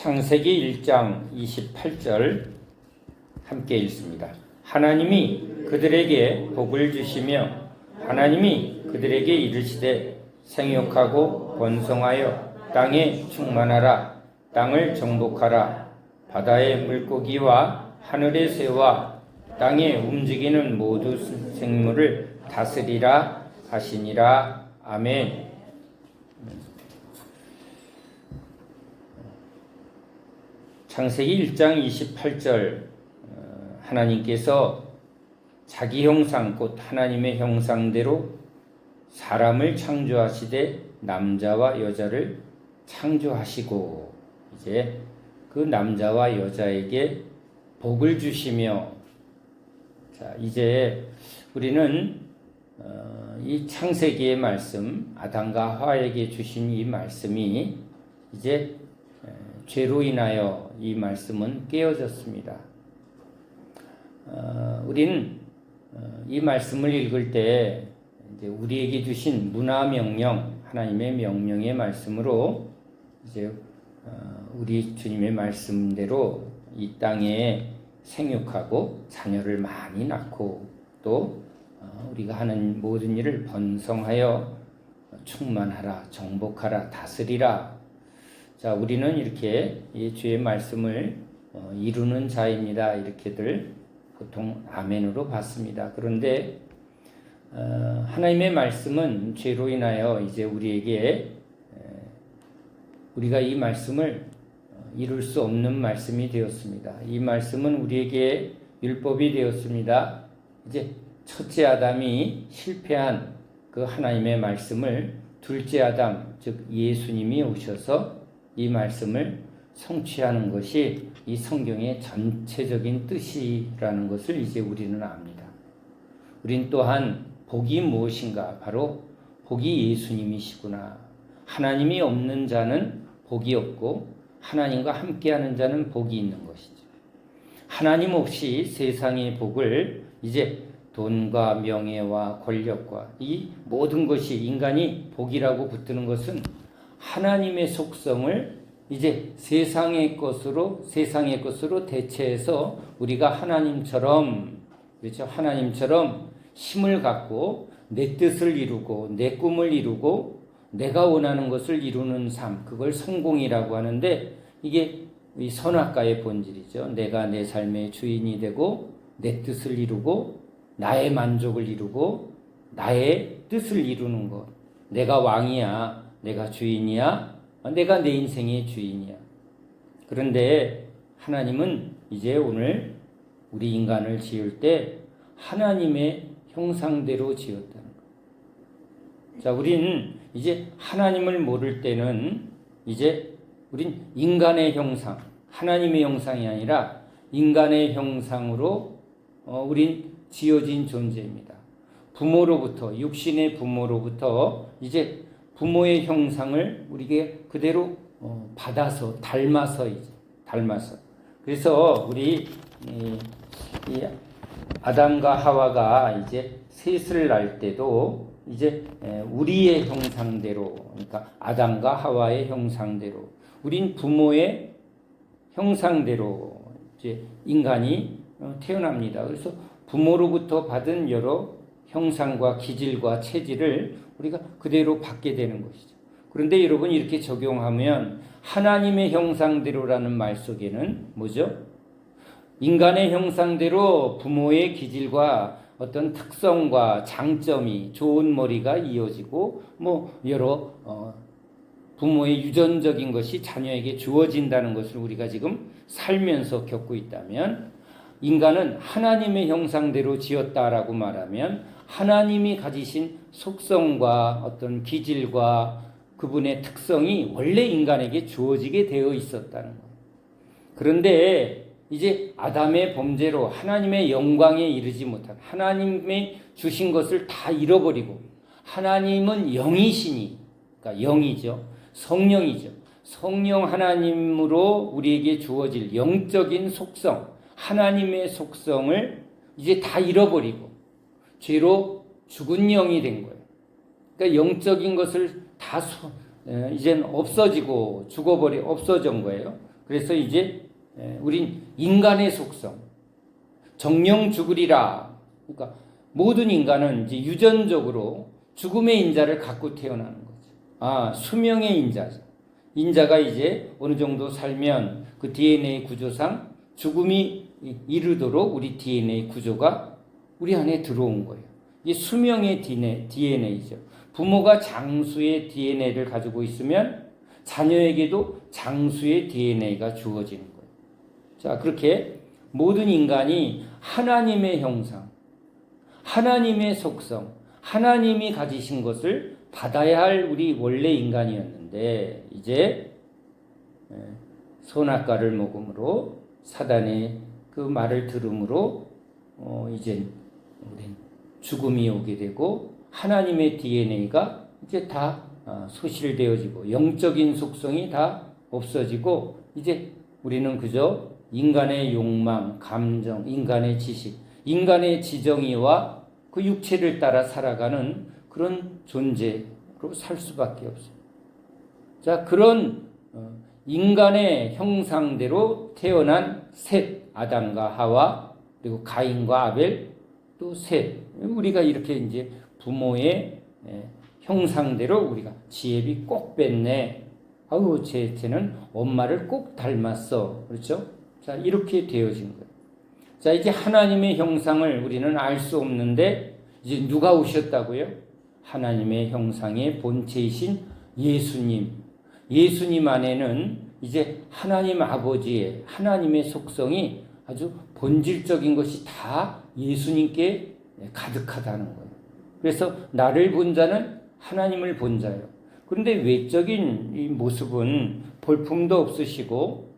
창세기 1장 28절 함께 읽습니다. 하나님이 그들에게 복을 주시며 하나님이 그들에게 이르시되 생육하고 번성하여 땅에 충만하라. 땅을 정복하라. 바다의 물고기와 하늘의 새와 땅에 움직이는 모든 생물을 다스리라 하시니라. 아멘. 창세기 1장 28절 하나님께서 자기 형상 곧 하나님의 형상대로 사람을 창조하시되 남자와 여자를 창조하시고 이제 그 남자와 여자에게 복을 주시며, 자 이제 우리는 이 창세기의 말씀, 아담과 하와에게 주신 이 말씀이 이제 죄로 인하여 이 말씀은 깨어졌습니다. 우리는 이 말씀을 읽을 때 이제 우리에게 주신 문화 명령, 하나님의 명령의 말씀으로 이제 우리 주님의 말씀대로 이 땅에 생육하고 자녀를 많이 낳고 또 우리가 하는 모든 일을 번성하여 충만하라, 정복하라, 다스리라. 자, 우리는 이렇게 이 주의 말씀을 이루는 자입니다. 이렇게들 보통 아멘으로 받습니다. 그런데 하나님의 말씀은 죄로 인하여 이제 우리에게 우리가 이 말씀을 이룰 수 없는 말씀이 되었습니다. 이 말씀은 우리에게 율법이 되었습니다. 이제 첫째 아담이 실패한 그 하나님의 말씀을 둘째 아담, 즉 예수님이 오셔서 이 말씀을 성취하는 것이 이 성경의 전체적인 뜻이라는 것을 이제 우리는 압니다. 우린 또한 복이 무엇인가? 바로 복이 예수님이시구나. 하나님이 없는 자는 복이 없고 하나님과 함께하는 자는 복이 있는 것이죠. 하나님 없이 세상의 복을 이제 돈과 명예와 권력과 이 모든 것이 인간이 복이라고 붙드는 것은 하나님의 속성을 이제 세상의 것으로 대체해서 우리가 하나님처럼, 그렇죠? 하나님처럼 힘을 갖고 내 뜻을 이루고 내 꿈을 이루고 내가 원하는 것을 이루는 삶, 그걸 성공이라고 하는데 이게 이 선악과의 본질이죠. 내가 내 삶의 주인이 되고 내 뜻을 이루고 나의 만족을 이루고 나의 뜻을 이루는 것. 내가 왕이야. 내가 주인이야. 내가 내 인생의 주인이야. 그런데 하나님은 이제 오늘 우리 인간을 지을 때 하나님의 형상대로 지었다는 거예요. 자, 우리는 이제 하나님을 모를 때는 이제 우린 인간의 형상, 하나님의 형상이 아니라 인간의 형상으로 우린 지어진 존재입니다. 부모로부터, 육신의 부모로부터 이제 부모의 형상을 우리에게 그대로 받아서 닮아서. 그래서 우리 이 아담과 하와가 이제 셋을 낳을 때도 이제 우리의 형상대로, 그러니까 아담과 하와의 형상대로, 우린 부모의 형상대로 이제 인간이 태어납니다. 그래서 부모로부터 받은 여러 형상과 기질과 체질을 우리가 그대로 받게 되는 것이죠. 그런데 여러분 이렇게 적용하면 하나님의 형상대로라는 말 속에는 뭐죠? 인간의 형상대로 부모의 기질과 어떤 특성과 장점이 좋은 머리가 이어지고 뭐 여러 부모의 유전적인 것이 자녀에게 주어진다는 것을 우리가 지금 살면서 겪고 있다면, 인간은 하나님의 형상대로 지었다라고 말하면 하나님이 가지신 속성과 어떤 기질과 그분의 특성이 원래 인간에게 주어지게 되어 있었다는 거예요. 그런데 이제 아담의 범죄로 하나님의 영광에 이르지 못한, 하나님의 주신 것을 다 잃어버리고, 하나님은 영이시니, 그러니까 영이죠. 성령이죠. 성령 하나님으로 우리에게 주어질 영적인 속성, 하나님의 속성을 이제 다 잃어버리고 죄로 죽은 영이 된 거예요. 그러니까 영적인 것을 다 이제는 없어지고 없어진 거예요. 그래서 이제 우린 인간의 속성, 정령 죽으리라. 그러니까 모든 인간은 이제 유전적으로 죽음의 인자를 갖고 태어나는 거죠. 수명의 인자죠. 인자가 이제 어느 정도 살면 그 DNA 구조상 죽음이 이르도록 우리 DNA 구조가 우리 안에 들어온 거예요. 이게 수명의 DNA죠. 부모가 장수의 DNA를 가지고 있으면 자녀에게도 장수의 DNA가 주어지는 거예요. 자, 그렇게 모든 인간이 하나님의 형상, 하나님의 속성, 하나님이 가지신 것을 받아야 할 우리 원래 인간이었는데 이제 선악과를 먹음으로 사단의 그 말을 들음으로 이제 우린 죽음이 오게 되고 하나님의 DNA가 이제 다 소실되어지고 영적인 속성이 다 없어지고 이제 우리는 그저 인간의 욕망, 감정, 인간의 지식, 인간의 지정의와 그 육체를 따라 살아가는 그런 존재로 살 수밖에 없어요. 자, 그런 인간의 형상대로 태어난 셋, 아담과 하와, 그리고 가인과 아벨, 또 셋. 우리가 이렇게 이제 부모의 형상대로 우리가 지혜비 꼭 뺐네. 아우, 쟤는 엄마를 꼭 닮았어. 그렇죠? 자, 이렇게 되어진 거예요. 자, 이제 하나님의 형상을 우리는 알 수 없는데, 이제 누가 오셨다고요? 하나님의 형상의 본체이신 예수님. 예수님 안에는 이제 하나님 아버지의, 하나님의 속성이 아주 본질적인 것이 다 예수님께 가득하다는 거예요. 그래서 나를 본 자는 하나님을 본 자예요. 그런데 외적인 이 모습은 볼품도 없으시고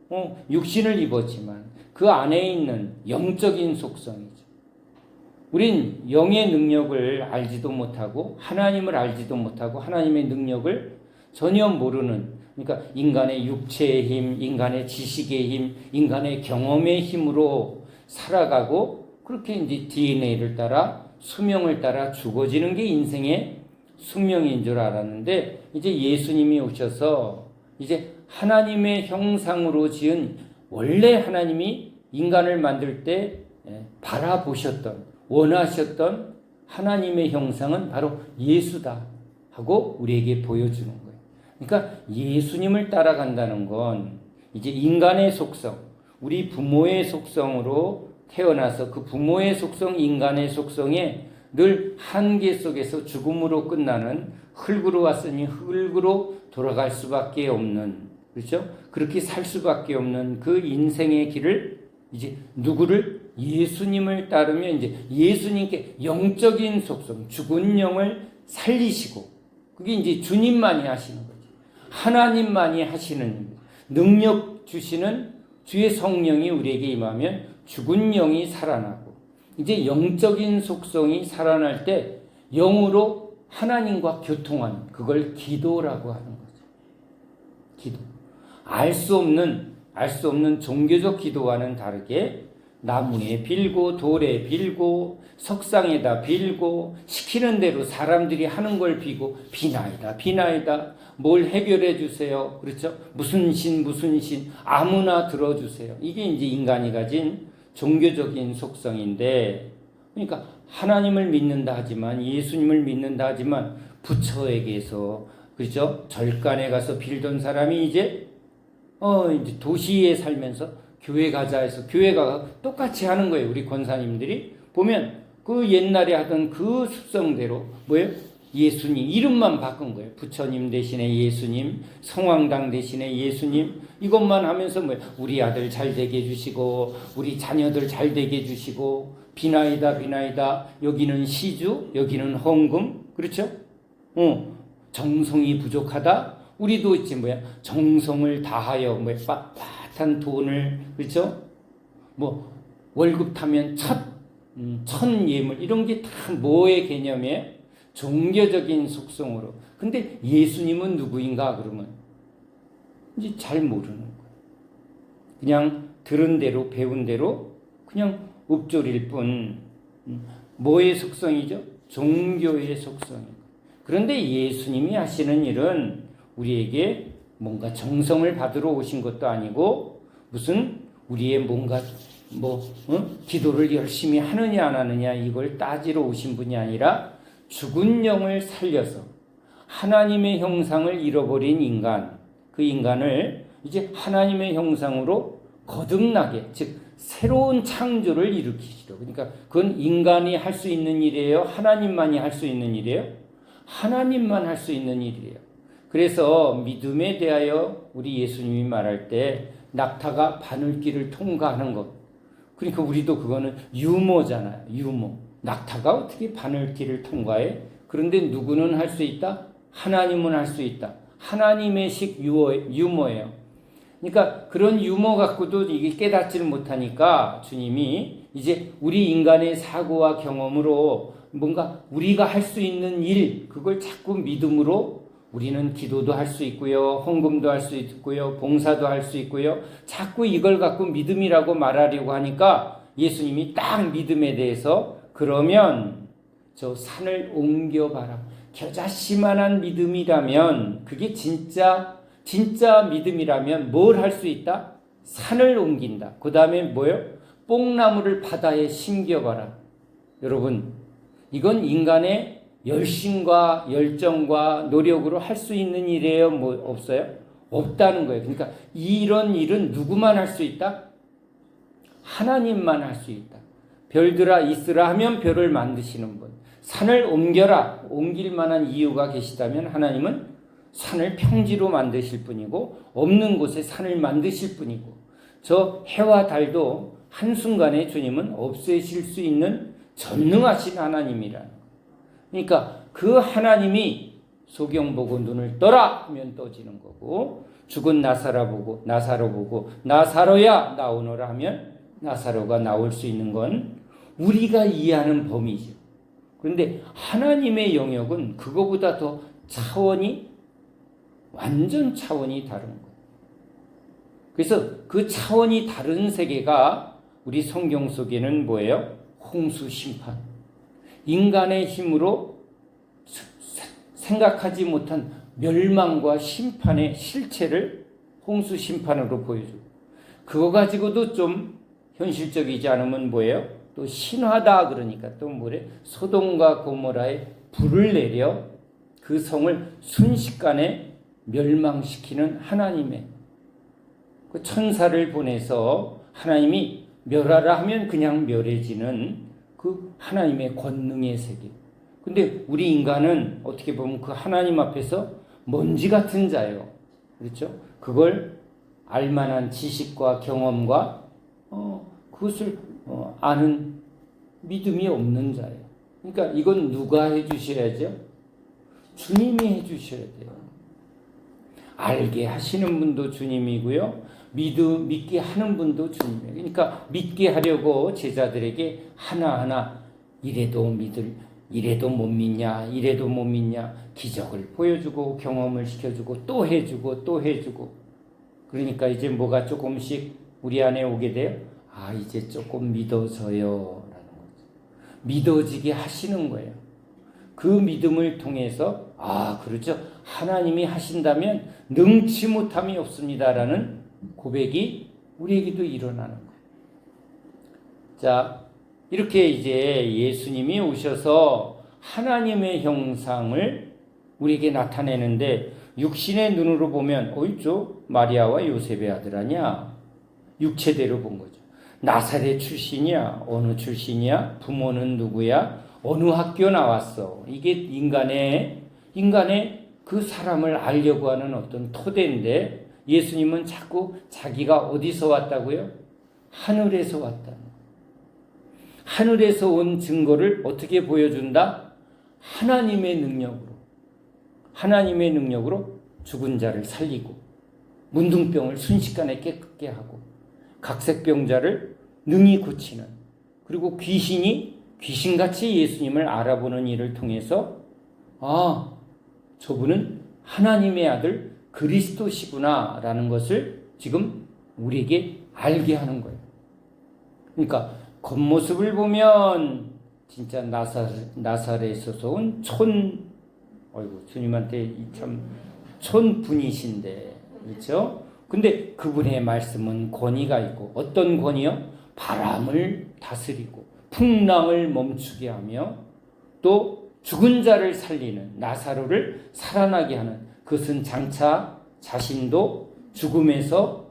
육신을 입었지만 그 안에 있는 영적인 속성이죠. 우린 영의 능력을 알지도 못하고 하나님을 알지도 못하고 하나님의 능력을 전혀 모르는, 그러니까 인간의 육체의 힘, 인간의 지식의 힘, 인간의 경험의 힘으로 살아가고 그렇게 이제 DNA를 따라 수명을 따라 죽어지는 게 인생의 숙명인 줄 알았는데 이제 예수님이 오셔서 이제 하나님의 형상으로 지은 원래 하나님이 인간을 만들 때 바라보셨던 원하셨던 하나님의 형상은 바로 예수다 하고 우리에게 보여주는 거예요. 그러니까 예수님을 따라간다는 건 이제 인간의 속성, 우리 부모의 속성으로 태어나서 그 부모의 속성, 인간의 속성에 늘 한계 속에서 죽음으로 끝나는 흙으로 왔으니 흙으로 돌아갈 수밖에 없는, 그렇죠? 그렇게 살 수밖에 없는 그 인생의 길을 이제 누구를? 예수님을 따르면 이제 예수님께 영적인 속성, 죽은 영을 살리시고, 그게 이제 주님만이 하시는 거죠. 하나님만이 하시는 능력 주시는 주의 성령이 우리에게 임하면 죽은 영이 살아나고, 이제 영적인 속성이 살아날 때 영으로 하나님과 교통하는, 그걸 기도라고 하는 거죠. 기도. 알 수 없는 종교적 기도와는 다르게 나무에 빌고 돌에 빌고 석상에다 빌고 시키는 대로 사람들이 하는 걸 비고 비나이다 뭘 해결해 주세요. 그렇죠? 무슨 신 아무나 들어주세요. 이게 이제 인간이 가진 종교적인 속성인데, 그러니까 하나님을 믿는다 하지만, 예수님을 믿는다 하지만 부처에게서, 그렇죠? 절간에 가서 빌던 사람이 이제 도시에 살면서 교회 가자 해서 교회 가서 똑같이 하는 거예요. 우리 권사님들이 보면 그 옛날에 하던 그 습성대로 뭐예요? 예수님 이름만 바꾼 거예요. 부처님 대신에 예수님, 성황당 대신에 예수님, 이것만 하면서 뭐예요? 우리 아들 잘 되게 해주시고 우리 자녀들 잘 되게 해주시고 비나이다 여기는 시주, 여기는 헌금, 그렇죠? 정성이 부족하다. 우리도 있지 뭐야? 정성을 다하여 빳빳한 돈을, 그렇죠? 월급 타면 천 예물, 이런 게 다 뭐의 개념이에요? 종교적인 속성으로. 근데 예수님은 누구인가 그러면 이제 잘 모르는 거예요. 그냥 들은 대로 배운 대로 그냥 읊조릴 뿐. 뭐의 속성이죠? 종교의 속성이에요. 그런데 예수님이 하시는 일은 우리에게 뭔가 정성을 받으러 오신 것도 아니고 무슨 우리의 뭔가 기도를 열심히 하느냐 안 하느냐 이걸 따지러 오신 분이 아니라 죽은 영을 살려서 하나님의 형상을 잃어버린 인간, 그 인간을 이제 하나님의 형상으로 거듭나게, 즉 새로운 창조를 일으키시려. 그러니까 그건 인간이 할 수 있는 일이에요? 하나님만이 할 수 있는 일이에요? 하나님만 할 수 있는 일이에요. 그래서 믿음에 대하여 우리 예수님이 말할 때 낙타가 바늘길을 통과하는 것. 그러니까 우리도 그거는 유모잖아요. 유모. 낙타가 어떻게 바늘길을 통과해? 그런데 누구는 할 수 있다? 하나님은 할 수 있다. 하나님의 식 유모예요. 그러니까 그런 유머 갖고도 이게 깨닫지를 못하니까 주님이 이제 우리 인간의 사고와 경험으로 뭔가 우리가 할 수 있는 일, 그걸 자꾸 믿음으로 우리는 기도도 할 수 있고요, 헌금도 할 수 있고요, 봉사도 할 수 있고요. 자꾸 이걸 갖고 믿음이라고 말하려고 하니까 예수님이 딱 믿음에 대해서 그러면 저 산을 옮겨봐라. 겨자씨만한 믿음이라면 그게 진짜 믿음이라면 뭘 할 수 있다? 산을 옮긴다. 그 다음에 뭐요? 뽕나무를 바다에 심겨봐라. 여러분, 이건 인간의 열심과 열정과 노력으로 할 수 있는 일이에요? 없어요? 없다는 거예요. 그러니까 이런 일은 누구만 할 수 있다? 하나님만 할 수 있다. 별들아 있으라 하면 별을 만드시는 분. 산을 옮겨라. 옮길 만한 이유가 계시다면 하나님은 산을 평지로 만드실 분이고 없는 곳에 산을 만드실 분이고 저 해와 달도 한순간에 주님은 없애실 수 있는 전능하신 하나님이라는 거예요. 그러니까 그 하나님이 소경 보고 눈을 떠라 하면 떠지는 거고 죽은 나사로 보고 나사로야 나오너라 하면 나사로가 나올 수 있는 건 우리가 이해하는 범위죠. 그런데 하나님의 영역은 그거보다 더 완전 차원이 다른 거예요. 그래서 그 차원이 다른 세계가 우리 성경 속에는 뭐예요? 홍수 심판. 인간의 힘으로 생각하지 못한 멸망과 심판의 실체를 홍수 심판으로 보여주고 그거 가지고도 좀 현실적이지 않으면 뭐예요? 또 신화다 그러니까 또 뭐래? 소돔과 고모라에 불을 내려 그 성을 순식간에 멸망시키는 하나님의 그 천사를 보내서 하나님이 멸하라 하면 그냥 멸해지는 그 하나님의 권능의 세계. 근데 우리 인간은 어떻게 보면 그 하나님 앞에서 먼지 같은 자예요. 그렇죠? 그걸 알만한 지식과 경험과 그것을 아는 믿음이 없는 자예요. 그러니까 이건 누가 해주셔야죠? 주님이 해주셔야 돼요. 알게 하시는 분도 주님이고요. 믿게 하는 분도 주님이에요. 그러니까 믿게 하려고 제자들에게 하나하나 이래도 못 믿냐, 이래도 못 믿냐, 기적을 보여주고 경험을 시켜주고 또 해주고 그러니까 이제 뭐가 조금씩 우리 안에 오게 돼요. 이제 조금 믿어져요 라는 거죠. 믿어지게 하시는 거예요. 그 믿음을 통해서 그렇죠. 하나님이 하신다면 능치 못함이 없습니다라는 고백이 우리에게도 일어나는 거예요. 자, 이렇게 이제 예수님이 오셔서 하나님의 형상을 우리에게 나타내는데 육신의 눈으로 보면 있죠. 마리아와 요셉의 아들 아니야. 육체대로 본 거죠. 나사렛 출신이야. 어느 출신이야? 부모는 누구야? 어느 학교 나왔어? 이게 인간의 그 사람을 알려고 하는 어떤 토대인데 예수님은 자꾸 자기가 어디서 왔다고요? 하늘에서 왔다. 하늘에서 온 증거를 어떻게 보여준다? 하나님의 능력으로 죽은 자를 살리고 문둥병을 순식간에 깨끗게 하고 각색병자를 능히 고치는 그리고 귀신이 귀신같이 예수님을 알아보는 일을 통해서 저분은 하나님의 아들 그리스도시구나 라는 것을 지금 우리에게 알게 하는 거예요. 그러니까 겉모습을 보면 진짜 나사렛에서 온 주님한테 참 촌분이신데 그렇죠? 근데 그분의 말씀은 권위가 있고, 어떤 권위요? 바람을 다스리고 풍랑을 멈추게 하며 또 죽은 자를 살리는, 나사로를 살아나게 하는, 그것은 장차 자신도 죽음에서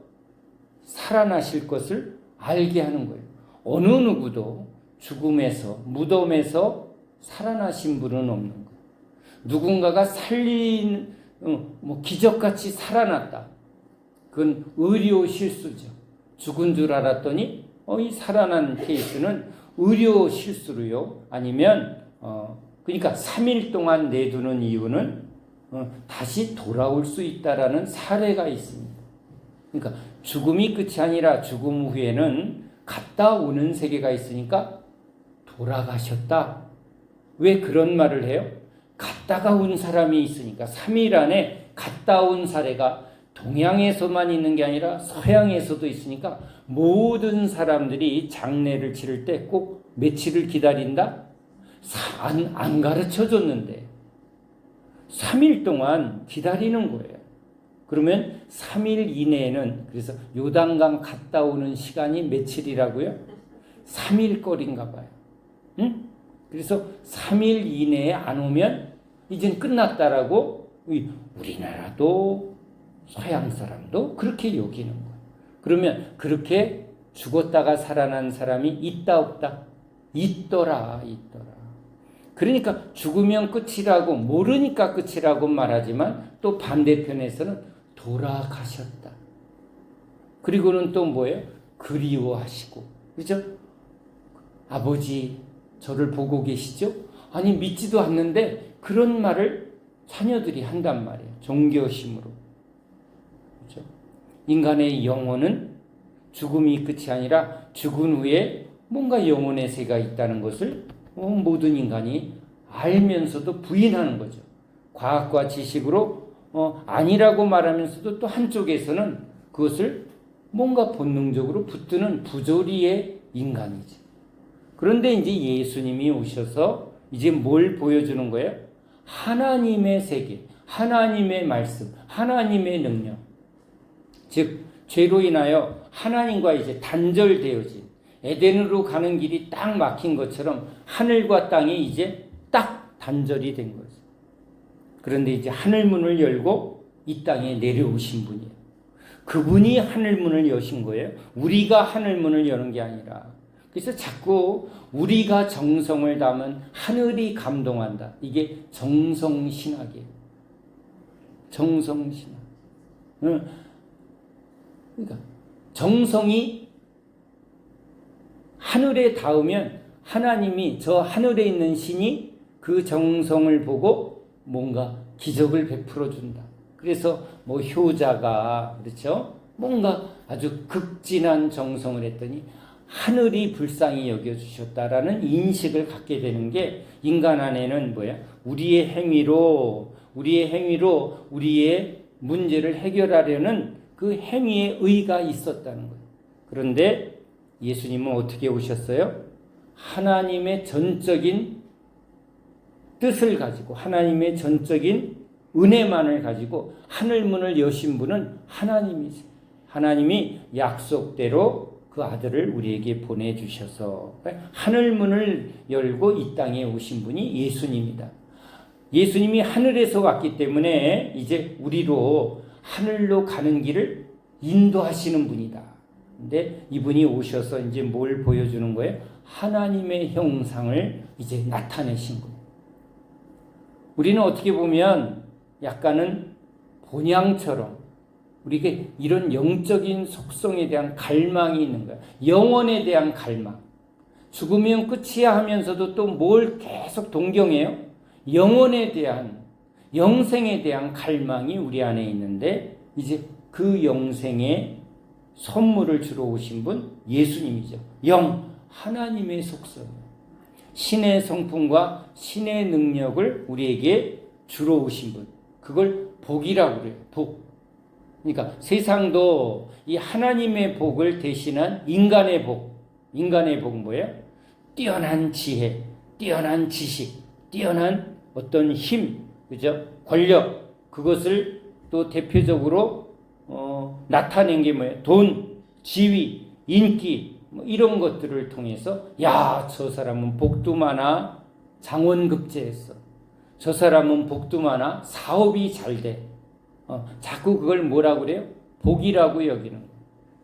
살아나실 것을 알게 하는 거예요. 어느 누구도 죽음에서, 무덤에서 살아나신 분은 없는 거예요. 누군가가 기적같이 살아났다. 그건 의료 실수죠. 죽은 줄 알았더니 이 살아난 케이스는 의료 실수로요. 아니면 그러니까 3일 동안 내두는 이유는 다시 돌아올 수 있다라는 사례가 있습니다. 그러니까 죽음이 끝이 아니라 죽음 후에는 갔다 오는 세계가 있으니까 돌아가셨다. 왜 그런 말을 해요? 갔다가 온 사람이 있으니까 3일 안에 갔다 온 사례가 동양에서만 있는 게 아니라 서양에서도 있으니까 모든 사람들이 장례를 치를 때 꼭 며칠을 기다린다? 안 가르쳐 줬는데 3일 동안 기다리는 거예요. 그러면 3일 이내에는, 그래서 요단강 갔다 오는 시간이 며칠이라고요? 3일 거리인가 봐요. 응? 그래서 3일 이내에 안 오면 이젠 끝났다라고 우리나라도 서양 사람도 그렇게 여기는 거예요. 그러면 그렇게 죽었다가 살아난 사람이 있다 없다? 있더라. 그러니까 죽으면 끝이라고, 모르니까 끝이라고 말하지만 또 반대편에서는 돌아가셨다. 그리고는 또 뭐예요? 그리워하시고. 그죠? 아버지 저를 보고 계시죠? 아니 믿지도 않는데 그런 말을 자녀들이 한단 말이에요. 존경심으로. 그죠? 인간의 영혼은 죽음이 끝이 아니라 죽은 후에 뭔가 영혼의 세가 있다는 것을 모든 인간이 알면서도 부인하는 거죠. 과학과 지식으로 아니라고 말하면서도 또 한쪽에서는 그것을 뭔가 본능적으로 붙드는 부조리의 인간이죠. 그런데 이제 예수님이 오셔서 이제 뭘 보여주는 거예요? 하나님의 세계, 하나님의 말씀, 하나님의 능력. 즉 죄로 인하여 하나님과 이제 단절되어진, 에덴으로 가는 길이 딱 막힌 것처럼 하늘과 땅이 이제 딱 단절이 된 거죠. 그런데 이제 하늘문을 열고 이 땅에 내려오신 분이에요. 그분이 하늘문을 여신 거예요. 우리가 하늘문을 여는 게 아니라. 그래서 자꾸 우리가 정성을 담은 하늘이 감동한다. 이게 정성신학이에요. 정성신학. 그러니까 정성이 하늘에 닿으면 하나님이, 저 하늘에 있는 신이 그 정성을 보고 뭔가 기적을 베풀어 준다. 그래서 뭐 효자가, 그렇죠? 뭔가 아주 극진한 정성을 했더니 하늘이 불쌍히 여겨주셨다라는 인식을 갖게 되는 게 인간 안에는 뭐야? 우리의 행위로 우리의 문제를 해결하려는 그 행위의 의가 있었다는 거예요. 그런데 예수님은 어떻게 오셨어요? 하나님의 전적인 뜻을 가지고, 하나님의 전적인 은혜만을 가지고 하늘문을 여신 분은 하나님이세요. 하나님이 약속대로 그 아들을 우리에게 보내주셔서 하늘문을 열고 이 땅에 오신 분이 예수님이다. 예수님이 하늘에서 왔기 때문에 이제 우리로 하늘로 가는 길을 인도하시는 분이다. 근데 이분이 오셔서 이제 뭘 보여주는 거예요? 하나님의 형상을 이제 나타내신 거예요. 우리는 어떻게 보면 약간은 본향처럼 우리에게 이런 영적인 속성에 대한 갈망이 있는 거예요. 영원에 대한 갈망. 죽으면 끝이야 하면서도 또 뭘 계속 동경해요? 영원에 대한, 영생에 대한 갈망이 우리 안에 있는데 이제 그 영생의 선물을 주러 오신 분 예수님이죠. 영, 하나님의 속성, 신의 성품과 신의 능력을 우리에게 주러 오신 분, 그걸 복이라고 그래요. 복. 그러니까 세상도 이 하나님의 복을 대신한 인간의 복. 인간의 복은 뭐예요? 뛰어난 지혜, 뛰어난 지식, 뛰어난 어떤 힘, 그죠? 권력, 그것을 또 대표적으로 나타낸 게 뭐예요? 돈, 지위, 인기 뭐 이런 것들을 통해서 야, 저 사람은 복도 많아 장원급제했어. 저 사람은 복도 많아 사업이 잘 돼. 자꾸 그걸 뭐라고 그래요? 복이라고 여기는 거예요.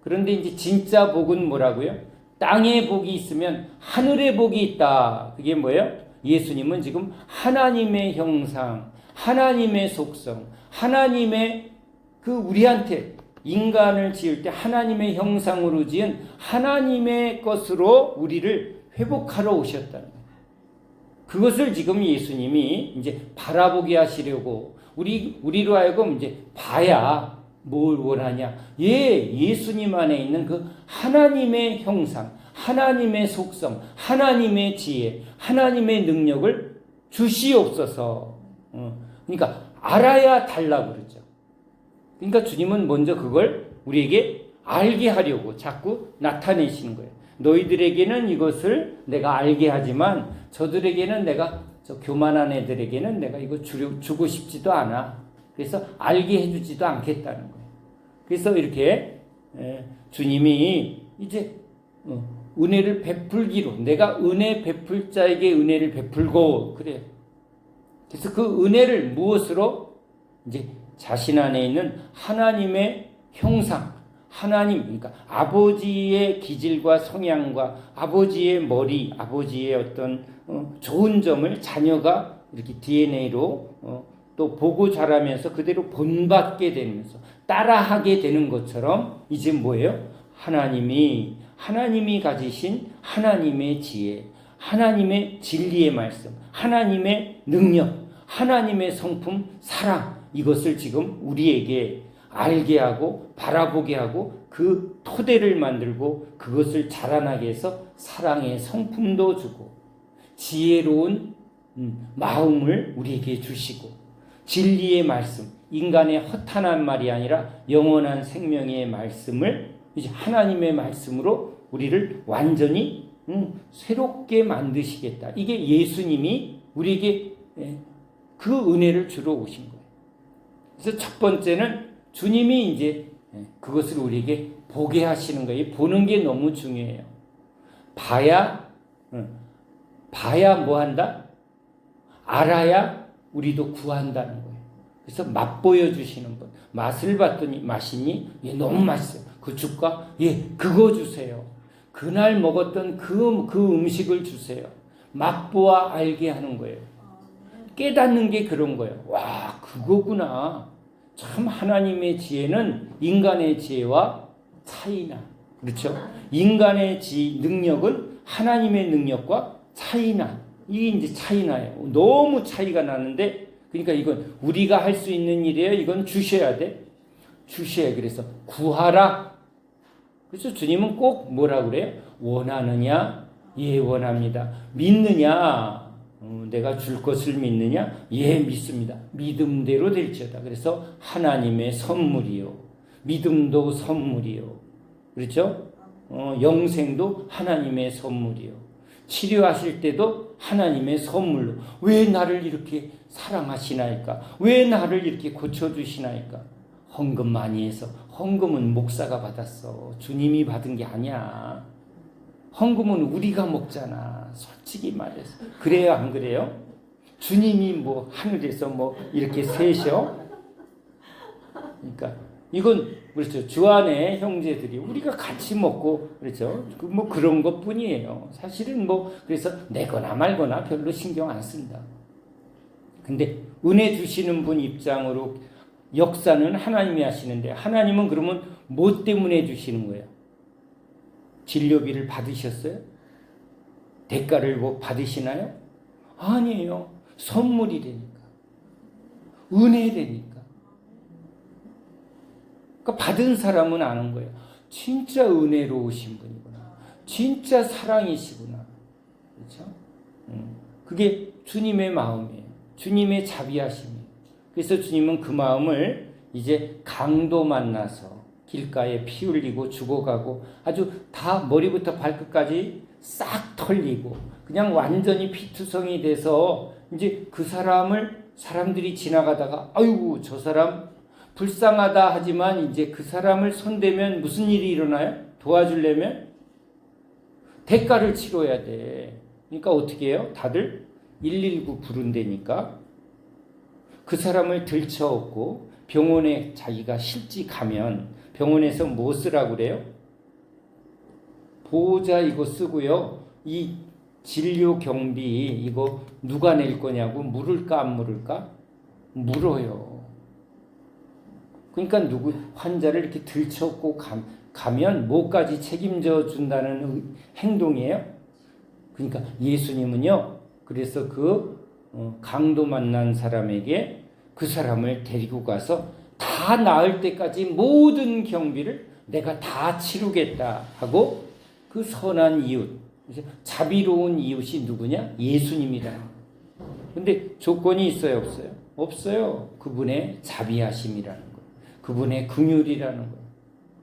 그런데 이제 진짜 복은 뭐라고요? 땅에 복이 있으면 하늘에 복이 있다. 그게 뭐예요? 예수님은 지금 하나님의 형상, 하나님의 속성, 하나님의 우리한테 인간을 지을 때 하나님의 형상으로 지은 하나님의 것으로 우리를 회복하러 오셨다는 거예요. 그것을 지금 예수님이 이제 바라보게 하시려고 우리로 하여금 이제 봐야 뭘 원하냐? 예수님 안에 있는 그 하나님의 형상, 하나님의 속성, 하나님의 지혜, 하나님의 능력을 주시옵소서. 그러니까 알아야 달라고 그러죠. 그러니까 주님은 먼저 그걸 우리에게 알게 하려고 자꾸 나타내시는 거예요. 너희들에게는 이것을 내가 알게 하지만 저들에게는 내가 저 교만한 애들에게는 내가 이거 주고 싶지도 않아. 그래서 알게 해주지도 않겠다는 거예요. 그래서 이렇게 주님이 이제 은혜를 베풀기로 내가 은혜 베풀 자에게 은혜를 베풀고 그래요. 그래서 그 은혜를 무엇으로 이제 자신 안에 있는 하나님의 형상, 하나님, 그러니까 아버지의 기질과 성향과 아버지의 머리, 아버지의 어떤 좋은 점을 자녀가 이렇게 DNA로 또 보고 자라면서 그대로 본받게 되면서 따라하게 되는 것처럼 이제 뭐예요? 하나님이 가지신 하나님의 지혜, 하나님의 진리의 말씀, 하나님의 능력, 하나님의 성품, 사랑, 이것을 지금 우리에게 알게 하고 바라보게 하고 그 토대를 만들고 그것을 자라나게 해서 사랑의 성품도 주고 지혜로운 마음을 우리에게 주시고 진리의 말씀, 인간의 허탄한 말이 아니라 영원한 생명의 말씀을 이제 하나님의 말씀으로 우리를 완전히 새롭게 만드시겠다. 이게 예수님이 우리에게 그 은혜를 주러 오신 거예요. 그래서 첫 번째는 주님이 이제 그것을 우리에게 보게 하시는 거예요. 보는 게 너무 중요해요. 봐야 뭐 한다? 알아야 우리도 구한다는 거예요. 그래서 맛보여 주시는 분. 맛을 봤더니 맛이니? 예, 너무 맛있어요. 그 죽과? 예, 그거 주세요. 그날 먹었던 그 음식을 주세요. 맛보아 알게 하는 거예요. 깨닫는 게 그런 거예요. 와, 그거구나. 참 하나님의 지혜는 인간의 지혜와 차이나. 그렇죠? 인간의 능력은 하나님의 능력과 차이나. 이게 이제 차이나요. 너무 차이가 나는데, 그러니까 이건 우리가 할 수 있는 일이에요. 이건 주셔야 돼. 주셔야. 그래서 구하라. 그래서 주님은 꼭 뭐라 그래요? 원하느냐? 예, 원합니다. 믿느냐? 내가 줄 것을 믿느냐? 예, 믿습니다. 믿음대로 될지어다. 그래서 하나님의 선물이요. 믿음도 선물이요. 그렇죠? 영생도 하나님의 선물이요. 치료하실 때도 하나님의 선물로. 왜 나를 이렇게 사랑하시나이까? 왜 나를 이렇게 고쳐주시나이까? 헌금 많이 해서. 헌금은 목사가 받았어. 주님이 받은 게 아니야. 헌금은 우리가 먹잖아. 솔직히 말해서. 그래요, 안 그래요? 주님이 뭐 하늘에서 뭐 이렇게 세셔? 그러니까 이건 그렇죠. 주 안에 형제들이 우리가 같이 먹고 그렇죠. 뭐 그런 것뿐이에요. 사실은 뭐 그래서 내거나 말거나 별로 신경 안 쓴다. 근데 은혜 주시는 분 입장으로 역사는 하나님이 하시는데 하나님은 그러면 뭐 때문에 주시는 거예요? 진료비를 받으셨어요? 대가를 뭐 받으시나요? 아니에요. 선물이 되니까. 은혜되니까. 그러니까 받은 사람은 아는 거예요. 진짜 은혜로우신 분이구나. 진짜 사랑이시구나. 그렇죠? 그게 주님의 마음이에요. 주님의 자비하심이에요. 그래서 주님은 그 마음을 이제 강도 만나서 길가에 피 흘리고 죽어가고 아주 다 머리부터 발끝까지 싹 털리고 그냥 완전히 피투성이 돼서 이제 그 사람을 사람들이 지나가다가 아이고 저 사람 불쌍하다 하지만 이제 그 사람을 손대면 무슨 일이 일어나요? 도와주려면 대가를 치러야 돼. 그러니까 어떻게 해요? 다들 119 부른다니까. 그 사람을 들쳐업고 병원에 자기가 실지 가면 병원에서 뭐 쓰라고 그래요? 보호자 이거 쓰고요. 이 진료 경비 이거 누가 낼 거냐고 물을까 안 물을까? 물어요. 그러니까 환자를 이렇게 들쳐업고 가면 뭐까지 책임져 준다는 행동이에요. 그러니까 예수님은요. 그래서 강도 만난 사람에게 그 사람을 데리고 가서 다 나을 때까지 모든 경비를 내가 다 치르겠다 하고 그 선한 이웃, 자비로운 이웃이 누구냐? 예수님이다. 근데 조건이 있어요, 없어요? 없어요. 그분의 자비하심이라는 거, 그분의 긍휼이라는 거.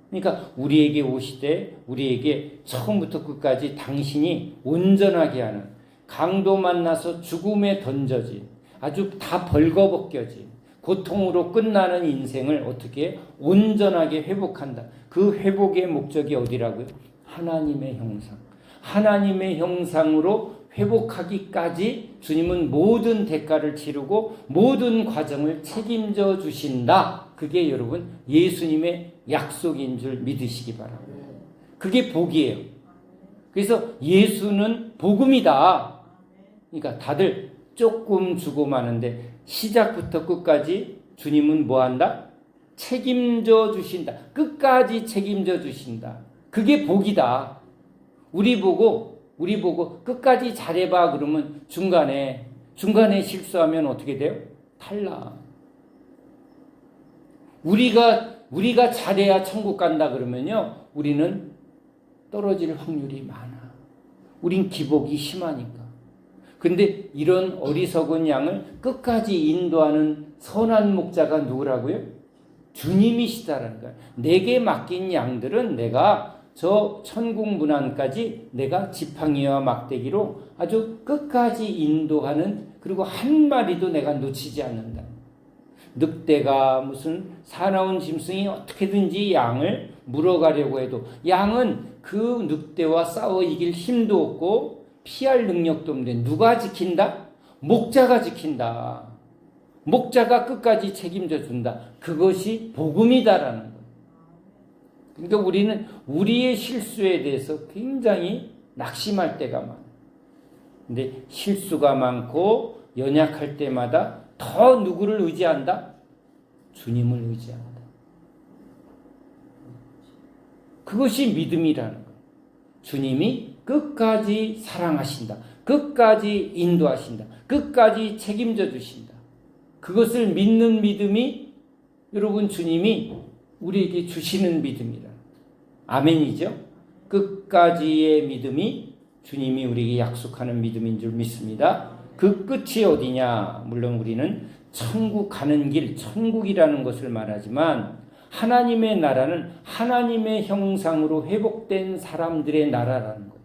그러니까 우리에게 오시되 우리에게 처음부터 끝까지 당신이 온전하게 하는, 강도 만나서 죽음에 던져진, 아주 다 벌거벗겨진 고통으로 끝나는 인생을 어떻게 온전하게 회복한다. 그 회복의 목적이 어디라고요? 하나님의 형상. 하나님의 형상으로 회복하기까지 주님은 모든 대가를 치르고 모든 과정을 책임져 주신다. 그게 여러분 예수님의 약속인 줄 믿으시기 바랍니다. 그게 복이에요. 그래서 예수는 복음이다. 그러니까 다들 조금 주고 마는데 시작부터 끝까지 주님은 뭐 한다? 책임져 주신다. 끝까지 책임져 주신다. 그게 복이다. 우리 보고 끝까지 잘해봐 그러면 중간에 실수하면 어떻게 돼요? 탈락. 우리가 잘해야 천국 간다 그러면요, 우리는 떨어질 확률이 많아. 우린 기복이 심하니까. 근데 이런 어리석은 양을 끝까지 인도하는 선한 목자가 누구라고요? 주님이시다라는 거예요. 내게 맡긴 양들은 내가 저 천국 문안까지 내가 지팡이와 막대기로 아주 끝까지 인도하는, 그리고 한 마리도 내가 놓치지 않는다. 늑대가 무슨 사나운 짐승이 어떻게든지 양을 물어가려고 해도 양은 그 늑대와 싸워 이길 힘도 없고 피할 능력도 없는데 누가 지킨다? 목자가 지킨다. 목자가 끝까지 책임져 준다. 그것이 복음이다라는 거예요. 그러니까 우리는 우리의 실수에 대해서 굉장히 낙심할 때가 많아요. 근데 실수가 많고 연약할 때마다 더 누구를 의지한다? 주님을 의지한다. 그것이 믿음이라는 거예요. 주님이 끝까지 사랑하신다. 끝까지 인도하신다. 끝까지 책임져 주신다. 그것을 믿는 믿음이 여러분 주님이 우리에게 주시는 믿음이라. 아멘이죠? 끝까지의 믿음이 주님이 우리에게 약속하는 믿음인 줄 믿습니다. 그 끝이 어디냐? 물론 우리는 천국 가는 길, 천국이라는 것을 말하지만 하나님의 나라는 하나님의 형상으로 회복된 사람들의 나라라는 거예요.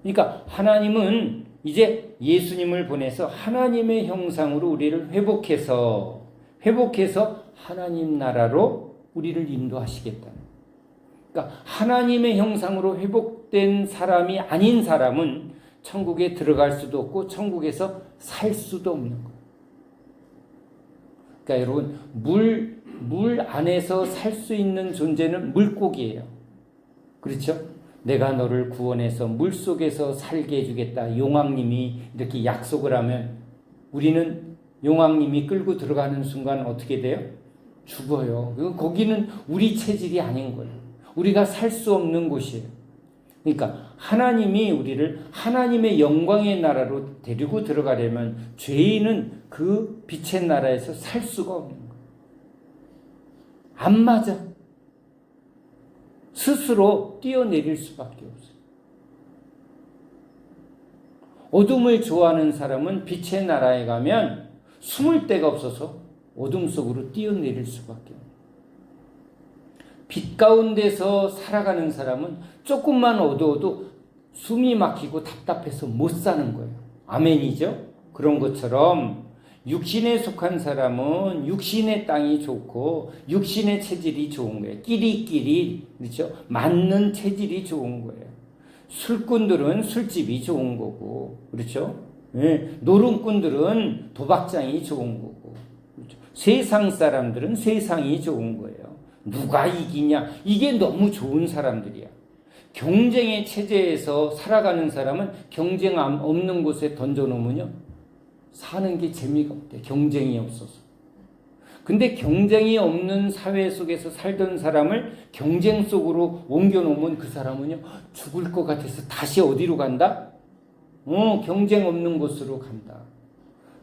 그러니까 하나님은 이제 예수님을 보내서 하나님의 형상으로 우리를 회복해서 하나님 나라로 우리를 인도하시겠다. 그러니까 하나님의 형상으로 회복된 사람이 아닌 사람은 천국에 들어갈 수도 없고 천국에서 살 수도 없는 거예요. 그러니까 여러분 물 안에서 살 수 있는 존재는 물고기예요. 그렇죠? 내가 너를 구원해서 물속에서 살게 해주겠다. 용왕님이 이렇게 약속을 하면 우리는 용왕님이 끌고 들어가는 순간 어떻게 돼요? 죽어요. 거기는 우리 체질이 아닌 거예요. 우리가 살 수 없는 곳이에요. 그러니까 하나님이 우리를 하나님의 영광의 나라로 데리고 들어가려면 죄인은 그 빛의 나라에서 살 수가 없는 거예요. 안 맞아. 스스로 뛰어내릴 수밖에 없어요. 어둠을 좋아하는 사람은 빛의 나라에 가면 숨을 데가 없어서 어둠 속으로 뛰어내릴 수밖에 없어요. 빛 가운데서 살아가는 사람은 조금만 어두워도 숨이 막히고 답답해서 못 사는 거예요. 아멘이죠? 그런 것처럼 육신에 속한 사람은 육신의 땅이 좋고 육신의 체질이 좋은 거예요. 끼리끼리 그렇죠? 맞는 체질이 좋은 거예요. 술꾼들은 술집이 좋은 거고 그렇죠? 예, 노름꾼들은 도박장이 좋은 거고 그렇죠? 세상 사람들은 세상이 좋은 거예요. 누가 이기냐? 이게 너무 좋은 사람들이야. 경쟁의 체제에서 살아가는 사람은 경쟁 없는 곳에 던져놓으면요 사는 게 재미가 없대. 경쟁이 없어서. 근데 경쟁이 없는 사회 속에서 살던 사람을 경쟁 속으로 옮겨놓으면 그 사람은요 죽을 것 같아서 다시 어디로 간다? 경쟁 없는 곳으로 간다.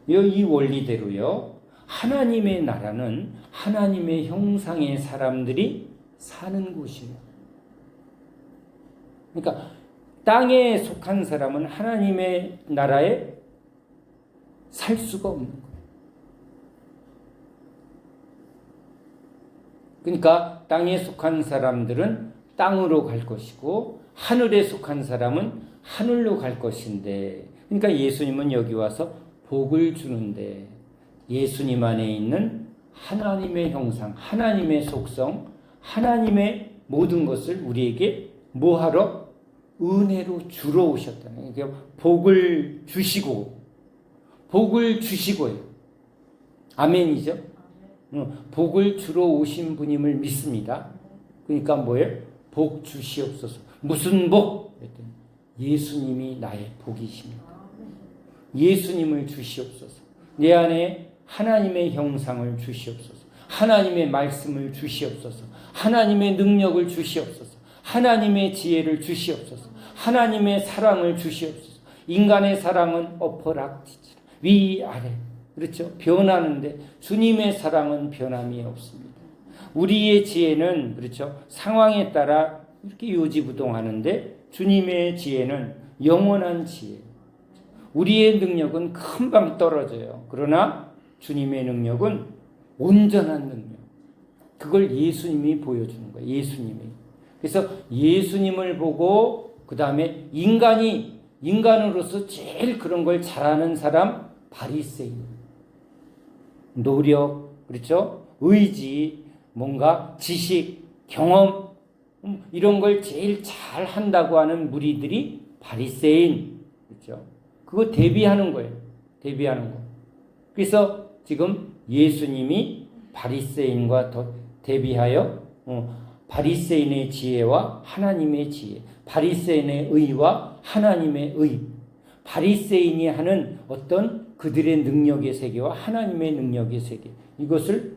이 원리대로요 하나님의 나라는 하나님의 형상의 사람들이 사는 곳이에요. 그러니까 땅에 속한 사람은 하나님의 나라에 살 수가 없는 거예요. 그러니까 땅에 속한 사람들은 땅으로 갈 것이고 하늘에 속한 사람은 하늘로 갈 것인데 그러니까 예수님은 여기 와서 복을 주는데 예수님 안에 있는 하나님의 형상, 하나님의 속성, 하나님의 모든 것을 우리에게 뭐하러? 은혜로 주러 오셨다는 거예요. 복을 주시고 복을 주시고요. 아멘이죠? 복을 주러 오신 분임을 믿습니다. 그러니까 뭐예요? 복 주시옵소서. 무슨 복? 그랬더니 예수님이 나의 복이십니다. 예수님을 주시옵소서. 내 안에 하나님의 형상을 주시옵소서. 하나님의 말씀을 주시옵소서. 하나님의 능력을 주시옵소서. 하나님의 지혜를 주시옵소서. 하나님의 사랑을 주시옵소서. 인간의 사랑은 엎어락지치라. 위아래. 그렇죠? 변하는데 주님의 사랑은 변함이 없습니다. 우리의 지혜는 그렇죠? 상황에 따라 이렇게 요지부동하는데 주님의 지혜는 영원한 지혜. 우리의 능력은 금방 떨어져요. 그러나 주님의 능력은 온전한 능력. 그걸 예수님이 보여주는 거예요. 예수님이. 그래서 예수님을 보고 그 다음에 인간으로서 제일 그런 걸 잘하는 사람 바리새인. 노력, 그렇죠? 의지, 뭔가 지식, 경험 이런 걸 제일 잘 한다고 하는 무리들이 바리새인. 그렇죠? 그거 대비하는 거예요. 대비하는 거. 그래서 지금 예수님이 바리새인과 대비하여 바리새인의 지혜와 하나님의 지혜, 바리새인의 의와 하나님의 의, 바리새인이 하는 어떤 그들의 능력의 세계와 하나님의 능력의 세계, 이것을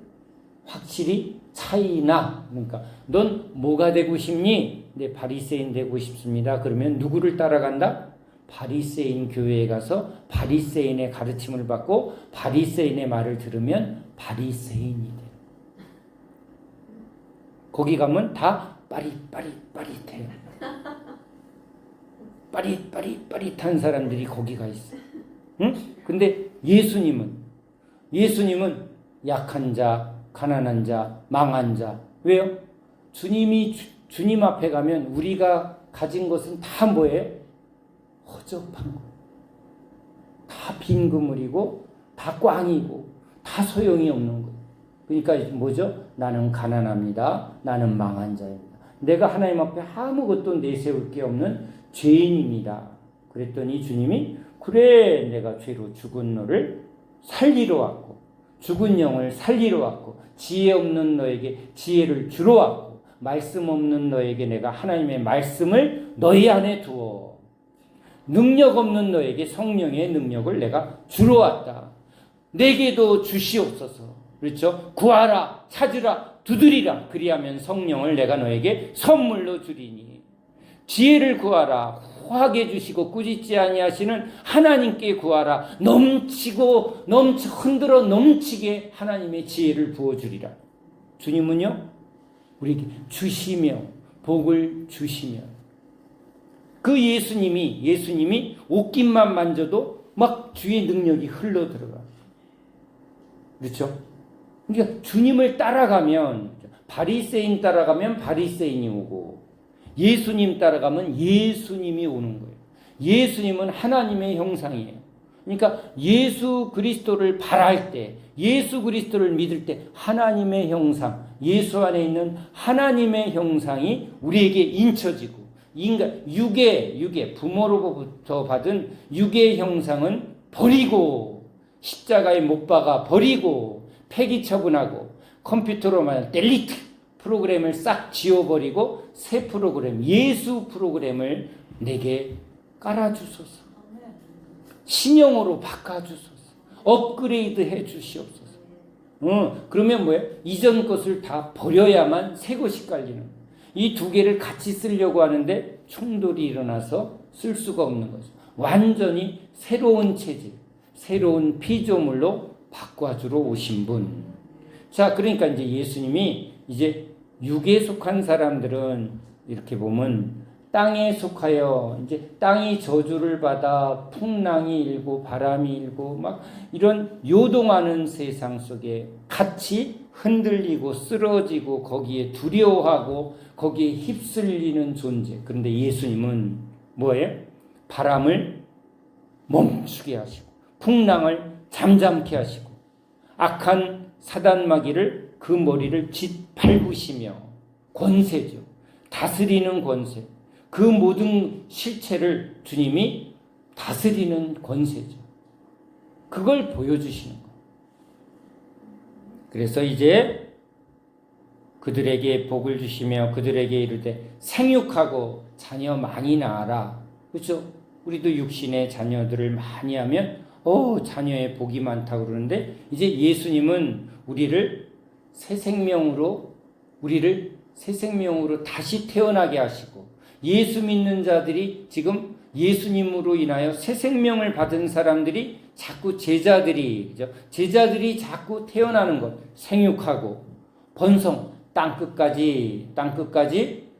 확실히 차이나. 그러니까 넌 뭐가 되고 싶니? 네, 바리새인 되고 싶습니다. 그러면 누구를 따라간다? 바리새인 교회에 가서 바리새인의 가르침을 받고 바리새인의 말을 들으면 바리새인이 돼요. 거기 가면 다 빠릿해요. 빠릿한 사람들이 거기 가 있어. 응? 근데 예수님은 약한 자, 가난한 자, 망한 자. 왜요? 주님 앞에 가면 우리가 가진 것은 다 뭐예요? 허접한 거. 다 빈 그물이고 다 꽝이고 다 소용이 없는 거. 그러니까 뭐죠? 나는 가난합니다. 나는 망한 자입니다. 내가 하나님 앞에 아무것도 내세울 게 없는 죄인입니다. 그랬더니 주님이 그래, 내가 죄로 죽은 너를 살리러 왔고 죽은 영을 살리러 왔고 지혜 없는 너에게 지혜를 주러 왔고 말씀 없는 너에게 내가 하나님의 말씀을 너희 안에 두어 능력 없는 너에게 성령의 능력을 내가 주러 왔다. 내게도 주시옵소서. 그렇죠? 구하라, 찾으라, 두드리라. 그리하면 성령을 내가 너에게 선물로 주리니. 지혜를 구하라. 허하게 주시고 꾸짖지 아니하시는 하나님께 구하라. 흔들어 넘치게 하나님의 지혜를 부어주리라. 주님은요, 우리에게 주시며 복을 주시며 그 예수님이 옷깃만 만져도 막 주의 능력이 흘러 들어가. 그렇죠? 그러니까 주님을 따라가면 바리새인 따라가면 바리새인이 오고 예수님 따라가면 예수님이 오는 거예요. 예수님은 하나님의 형상이에요. 그러니까 예수 그리스도를 바랄 때, 예수 그리스도를 믿을 때 하나님의 형상, 예수 안에 있는 하나님의 형상이 우리에게 인쳐지고, 인간 육의 부모로부터 받은 육의 형상은 버리고, 십자가에 못 박아 버리고, 폐기 처분하고, 컴퓨터로만 델리트 프로그램을 싹 지워버리고 새 프로그램, 예수 프로그램을 내게 깔아주소서. 신형으로 바꿔주소서. 업그레이드 해주시옵소서. 그러면 뭐예요? 이전 것을 다 버려야만 새 것이 깔리는 거예요. 이 두 개를 같이 쓰려고 하는데 충돌이 일어나서 쓸 수가 없는 거죠. 완전히 새로운 체질, 새로운 피조물로 바꿔주러 오신 분. 자, 그러니까 이제 예수님이 이제 육에 속한 사람들은 이렇게 보면 땅에 속하여 이제 땅이 저주를 받아 풍랑이 일고 바람이 일고 막 이런 요동하는 세상 속에 같이 흔들리고 쓰러지고 거기에 두려워하고 거기에 휩쓸리는 존재. 그런데 예수님은 뭐예요? 바람을 멈추게 하시고 풍랑을 잠잠케 하시고 악한 사단 마귀를 그 머리를 짓밟으시며 권세죠. 다스리는 권세. 그 모든 실체를 주님이 다스리는 권세죠. 그걸 보여주시는 거예요. 그래서 이제 그들에게 복을 주시며 그들에게 이르되 생육하고 자녀 많이 낳아라. 그렇죠? 우리도 육신의 자녀들을 많이 하면 자녀의 복이 많다고 그러는데 이제 예수님은 우리를 새 생명으로 다시 태어나게 하시고 예수 믿는 자들이 지금 예수님으로 인하여 새 생명을 받은 사람들이 자꾸 제자들이 자꾸 태어나는 것, 생육하고 번성, 땅끝까지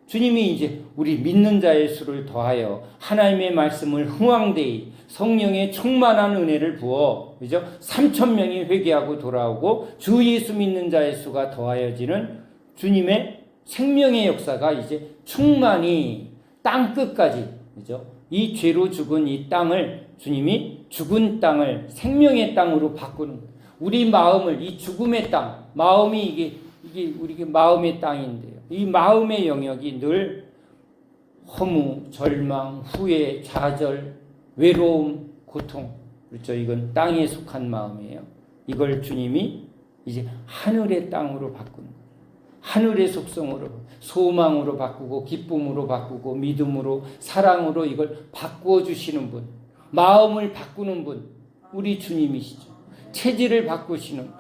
주님이 이제 우리 믿는 자의 수를 더하여 하나님의 말씀을 흥왕되이 성령의 충만한 은혜를 부어, 그죠? 3,000명이 회개하고 돌아오고 주 예수 믿는 자의 수가 더하여지는 주님의 생명의 역사가 이제 충만히 땅 끝까지, 그죠? 이 죄로 죽은 이 땅을 주님이 죽은 땅을 생명의 땅으로 바꾸는, 우리 마음을, 이 죽음의 땅, 마음이 이게 우리 마음의 땅인데요. 이 마음의 영역이 늘 허무, 절망, 후회, 좌절, 외로움, 고통, 그렇죠? 이건 땅에 속한 마음이에요. 이걸 주님이 이제 하늘의 땅으로 바꾸는 거예요. 하늘의 속성으로, 소망으로 바꾸고 기쁨으로 바꾸고 믿음으로 사랑으로 이걸 바꾸어 주시는 분, 마음을 바꾸는 분, 우리 주님이시죠. 체질을 바꾸시는 분.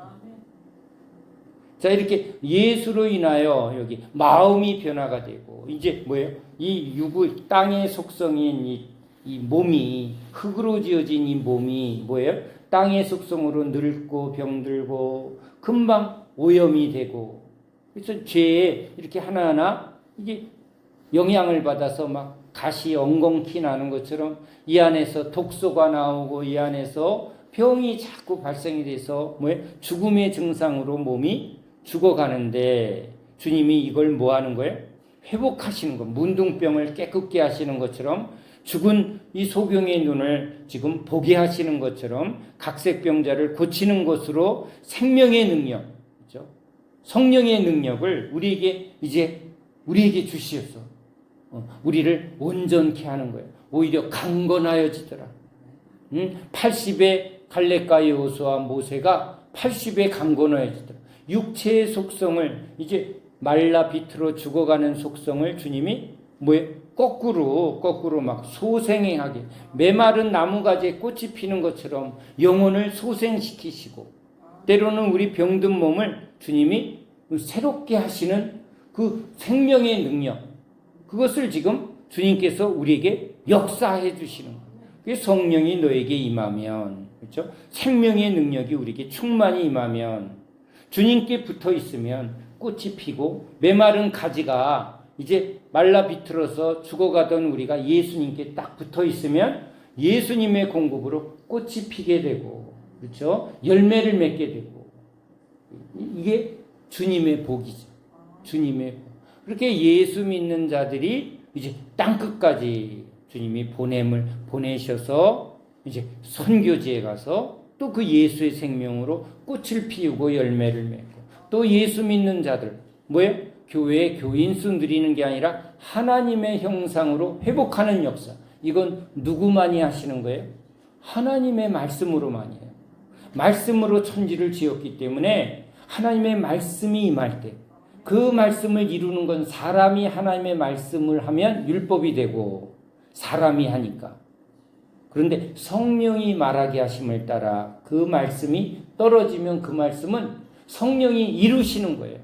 자, 이렇게 예수로 인하여 여기 마음이 변화가 되고 이제 뭐예요? 이 육의 땅의 속성인 이 몸이, 흙으로 지어진 이 몸이 뭐예요? 땅의 속성으로 늙고 병들고 금방 오염이 되고, 그래서 죄에 이렇게 하나하나 이게 영향을 받아서 막 가시 엉겅퀴 나는 것처럼 이 안에서 독소가 나오고 이 안에서 병이 자꾸 발생이 돼서 뭐예요? 죽음의 증상으로 몸이 죽어가는데 주님이 이걸 뭐 하는 거예요? 회복하시는 거. 문둥병을 깨끗게 하시는 것처럼 죽은 이 소경의 눈을 지금 보게 하시는 것처럼 각색병자를 고치는 것으로 생명의 능력, 그렇죠? 성령의 능력을 우리에게 주시어서 우리를 온전케 하는 거예요. 오히려 강건하여지더라. 80의 갈렙과 여호수아 모세가 80의 강건하여지더라. 육체의 속성을 이제 말라 비틀어 죽어가는 속성을 주님이 거꾸로 막 소생하게, 메마른 나무가지에 꽃이 피는 것처럼 영혼을 소생시키시고, 때로는 우리 병든 몸을 주님이 새롭게 하시는 그 생명의 능력, 그것을 지금 주님께서 우리에게 역사해 주시는 거예요. 그게 성령이 너에게 임하면, 그렇죠? 생명의 능력이 우리에게 충만히 임하면, 주님께 붙어 있으면 꽃이 피고 메마른 가지가 이제 말라 비틀어서 죽어가던 우리가 예수님께 딱 붙어 있으면 예수님의 공급으로 꽃이 피게 되고, 그렇죠? 열매를 맺게 되고, 이게 주님의 복이죠. 주님의 복. 그렇게 예수 믿는 자들이 이제 땅끝까지 주님이 보내셔서 이제 선교지에 가서 또 그 예수의 생명으로 꽃을 피우고 열매를 맺고, 또 예수 믿는 자들 뭐예요? 교회에 교인수 늘리는 게 아니라 하나님의 형상으로 회복하는 역사. 이건 누구만이 하시는 거예요? 하나님의 말씀으로만이 해요. 말씀으로 천지를 지었기 때문에 하나님의 말씀이 임할 때 그 말씀을 이루는 건 사람이 하나님의 말씀을 하면 율법이 되고 사람이 하니까. 그런데 성령이 말하게 하심을 따라 그 말씀이 떨어지면 그 말씀은 성령이 이루시는 거예요.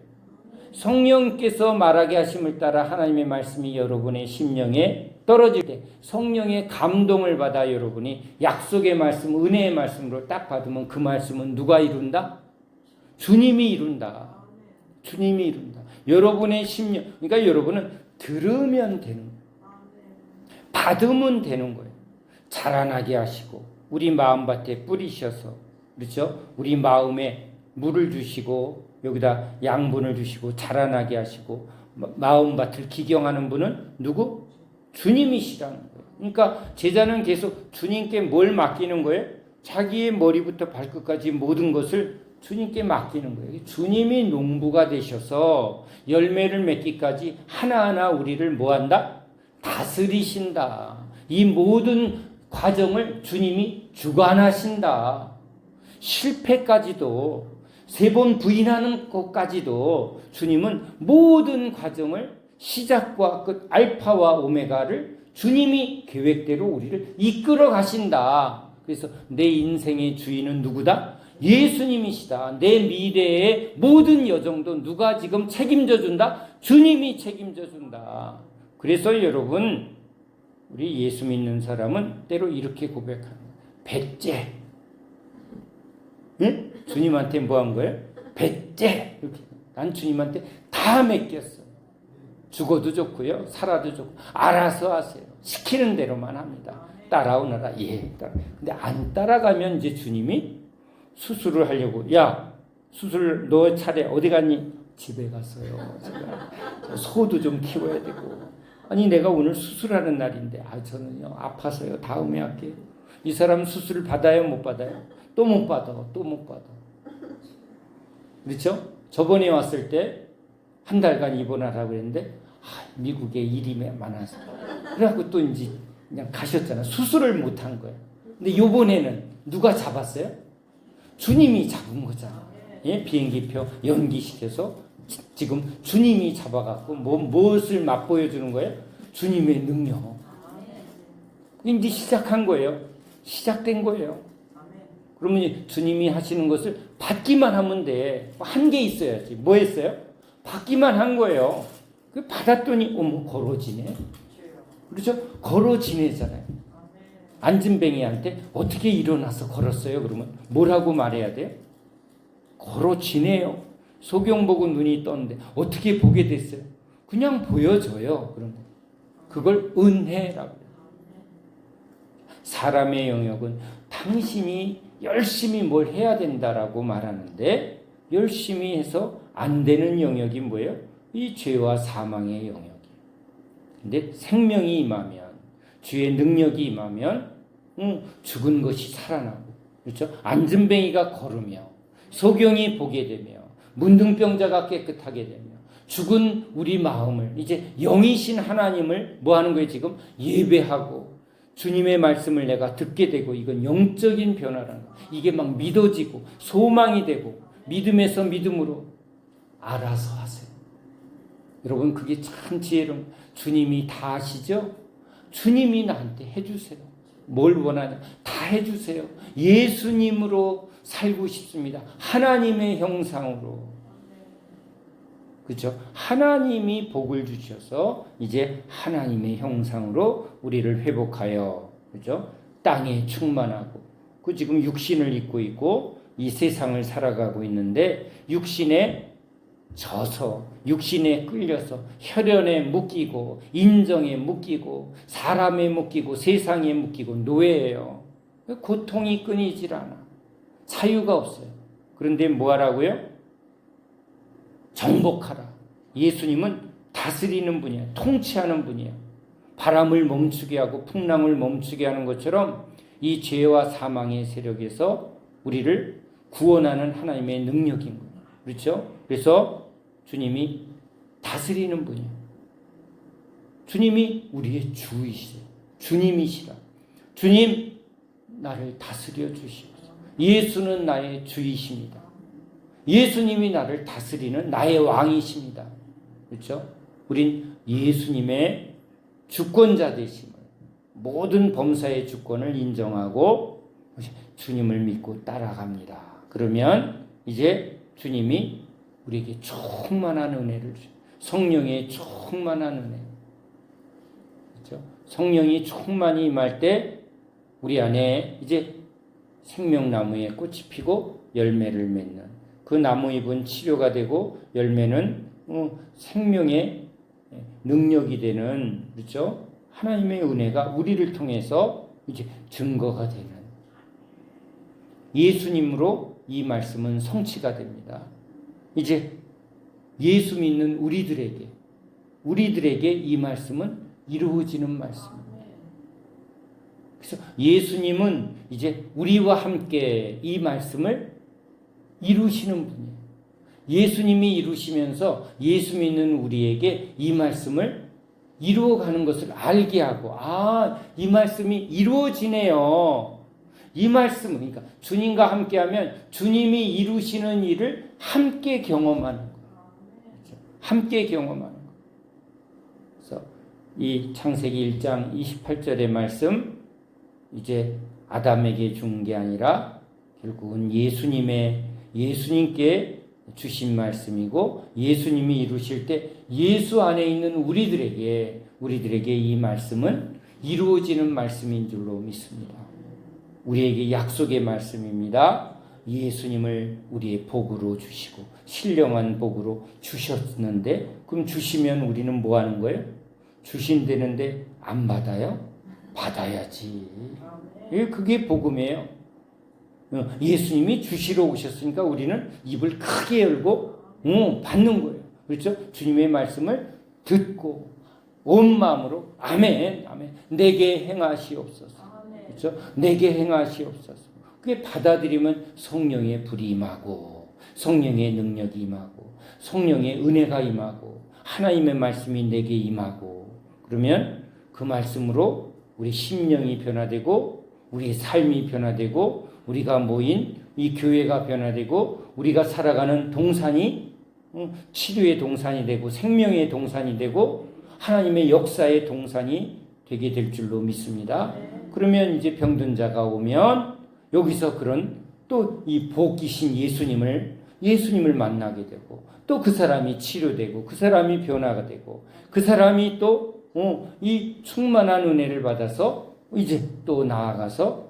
성령께서 말하게 하심을 따라 하나님의 말씀이 여러분의 심령에 떨어질 때 성령의 감동을 받아 여러분이 약속의 말씀, 은혜의 말씀으로 딱 받으면 그 말씀은 누가 이룬다? 주님이 이룬다. 주님이 이룬다. 여러분의 심령, 그러니까 여러분은 들으면 되는 거예요. 받으면 되는 거예요. 자라나게 하시고 우리 마음밭에 뿌리셔서, 그렇죠? 우리 마음에 물을 주시고 여기다 양분을 주시고 자라나게 하시고 마음밭을 기경하는 분은 누구? 주님이시라는 거예요. 그러니까 제자는 계속 주님께 뭘 맡기는 거예요? 자기의 머리부터 발끝까지 모든 것을 주님께 맡기는 거예요. 주님이 농부가 되셔서 열매를 맺기까지 하나하나 우리를 뭐한다? 다스리신다. 이 모든 과정을 주님이 주관하신다. 실패까지도, 3번 부인하는 것까지도 주님은 모든 과정을 시작과 끝, 알파와 오메가를 주님이 계획대로 우리를 이끌어 가신다. 그래서 내 인생의 주인은 누구다? 예수님이시다. 내 미래의 모든 여정도 누가 지금 책임져 준다? 주님이 책임져 준다. 그래서 여러분, 우리 예수 믿는 사람은 때로 이렇게 고백하는 거예요. 배째. 응? 주님한테 뭐 한 거예요? 배째. 이렇게. 난 주님한테 다 맡겼어. 죽어도 좋고요. 살아도 좋고. 알아서 하세요. 시키는 대로만 합니다. 따라오너라. 예. 근데 안 따라가면 이제 주님이 수술을 하려고, 야, 수술 너 차례 어디 갔니? 집에 갔어요. 제가 소도 좀 키워야 되고. 아니 내가 오늘 수술하는 날인데 저는요 아파서요. 다음에 할게요. 이 사람 수술을 받아요? 못 받아요? 또 못 받아. 또 못 받아. 그렇죠? 저번에 왔을 때 한 달간 입원하라고 했는데 미국에 일이 많아서 그래갖고 또 이제 그냥 가셨잖아. 수술을 못한 거예요. 근데 요번에는 누가 잡았어요? 주님이 잡은 거잖아. 예? 비행기표 연기시켜서 지금 주님이 잡아갖고 무엇을 맛보여주는 거예요? 주님의 능력. 이제 시작한 거예요. 시작된 거예요. 그러면 주님이 하시는 것을 받기만 하면 돼. 한계 있어야지. 뭐 했어요? 받기만 한 거예요. 그 받았더니 어머 걸어지네. 그렇죠? 걸어지네잖아요. 안진뱅이한테 어떻게 일어나서 걸었어요? 그러면 뭐라고 말해야 돼요? 걸어지네요. 소경 보고 눈이 떴는데 어떻게 보게 됐어요? 그냥 보여줘요. 그런 거. 그걸 은혜라고 해요. 사람의 영역은 당신이 열심히 뭘 해야 된다라고 말하는데 열심히 해서 안 되는 영역이 뭐예요? 이 죄와 사망의 영역이에요. 근데 생명이 임하면, 주의 능력이 임하면 죽은 것이 살아나고, 그렇죠? 안진뱅이가 걸으며 소경이 보게 되며 문둥병자가 깨끗하게 되며 죽은 우리 마음을 이제 영이신 하나님을 뭐 하는 거예요? 지금 예배하고 주님의 말씀을 내가 듣게 되고, 이건 영적인 변화라는 거. 이게 막 믿어지고 소망이 되고 믿음에서 믿음으로 알아서 하세요. 여러분 그게 참 지혜로운, 주님이 다 아시죠? 주님이 나한테 해주세요. 뭘 원하냐? 다 해주세요. 예수님으로 살고 싶습니다. 하나님의 형상으로. 그렇죠? 하나님이 복을 주셔서 이제 하나님의 형상으로 우리를 회복하여, 그렇죠? 땅에 충만하고, 그 지금 육신을 입고 있고 이 세상을 살아가고 있는데 육신에 져서, 육신에 끌려서 혈연에 묶이고 인정에 묶이고 사람에 묶이고 세상에 묶이고 노예예요. 고통이 끊이질 않아. 자유가 없어요. 그런데 뭐 하라고요? 정복하라. 예수님은 다스리는 분이에요. 통치하는 분이에요. 바람을 멈추게 하고 풍랑을 멈추게 하는 것처럼 이 죄와 사망의 세력에서 우리를 구원하는 하나님의 능력인 거예요. 그렇죠? 그래서 주님이 다스리는 분이에요. 주님이 우리의 주이시죠. 주님이시라. 주님, 나를 다스려 주시옵소서. 예수는 나의 주이십니다. 예수님이 나를 다스리는 나의 왕이십니다. 그렇죠? 우린 예수님의 주권자 되심을, 모든 범사의 주권을 인정하고 주님을 믿고 따라갑니다. 그러면 이제 주님이 우리에게 충만한 은혜를 주셔요. 성령의 충만한 은혜. 그렇죠? 성령이 충만히 임할 때 우리 안에 이제 생명나무에 꽃이 피고 열매를 맺는, 그 나무잎은 치료가 되고 열매는 생명의 능력이 되는, 그렇죠? 하나님의 은혜가 우리를 통해서 이제 증거가 되는, 예수님으로 이 말씀은 성취가 됩니다. 이제 예수 믿는 우리들에게 이 말씀은 이루어지는 말씀입니다. 그래서 예수님은 이제 우리와 함께 이 말씀을 이루시는 분이에요. 예수님이 이루시면서 예수 믿는 우리에게 이 말씀을 이루어가는 것을 알게 하고, 이 말씀이 이루어지네요. 이 말씀은, 그러니까 주님과 함께하면 주님이 이루시는 일을 함께 경험하는 거예요. 그렇죠? 함께 경험하는 거예요. 그래서 이 창세기 1장 28절의 말씀, 이제 아담에게 준 게 아니라 결국은 예수님께 주신 말씀이고, 예수님이 이루실 때 예수 안에 있는 우리들에게 이 말씀은 이루어지는 말씀인 줄로 믿습니다. 우리에게 약속의 말씀입니다. 예수님을 우리의 복으로 주시고 신령한 복으로 주셨는데, 그럼 주시면 우리는 뭐 하는 거예요? 주신다는데 안 받아요? 받아야지. 그게 복음이에요. 예수님이 주시러 오셨으니까 우리는 입을 크게 열고 받는 거예요. 그렇죠? 주님의 말씀을 듣고 온 마음으로 아멘, 아멘. 내게 행하시옵소서. 그렇죠? 내게 행하시옵소서. 그게 받아들이면 성령의 불이 임하고, 성령의 능력이 임하고, 성령의 은혜가 임하고, 하나님의 말씀이 내게 임하고, 그러면 그 말씀으로 우리 심령이 변화되고, 우리의 삶이 변화되고, 우리가 모인 이 교회가 변화되고, 우리가 살아가는 동산이 치료의 동산이 되고, 생명의 동산이 되고, 하나님의 역사의 동산이 되게 될 줄로 믿습니다. 그러면 이제 병든 자가 오면 여기서 그런 또 이 복이신 예수님을 만나게 되고, 또 그 사람이 치료되고, 그 사람이 변화가 되고, 그 사람이 또 이 충만한 은혜를 받아서 이제 또 나아가서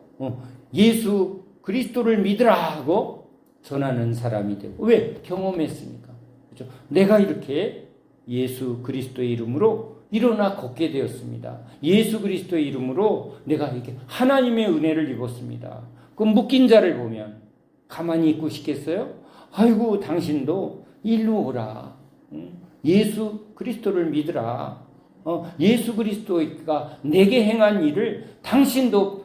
예수 그리스도를 믿으라 하고 전하는 사람이 되고. 왜? 경험했으니까. 그렇죠? 내가 이렇게 예수 그리스도의 이름으로 일어나 걷게 되었습니다. 예수 그리스도의 이름으로 내가 이렇게 하나님의 은혜를 입었습니다. 그 묶인 자를 보면 가만히 있고 싶겠어요? 아이고, 당신도 일로 오라. 예수 그리스도를 믿으라. 예수 그리스도가 내게 행한 일을 당신도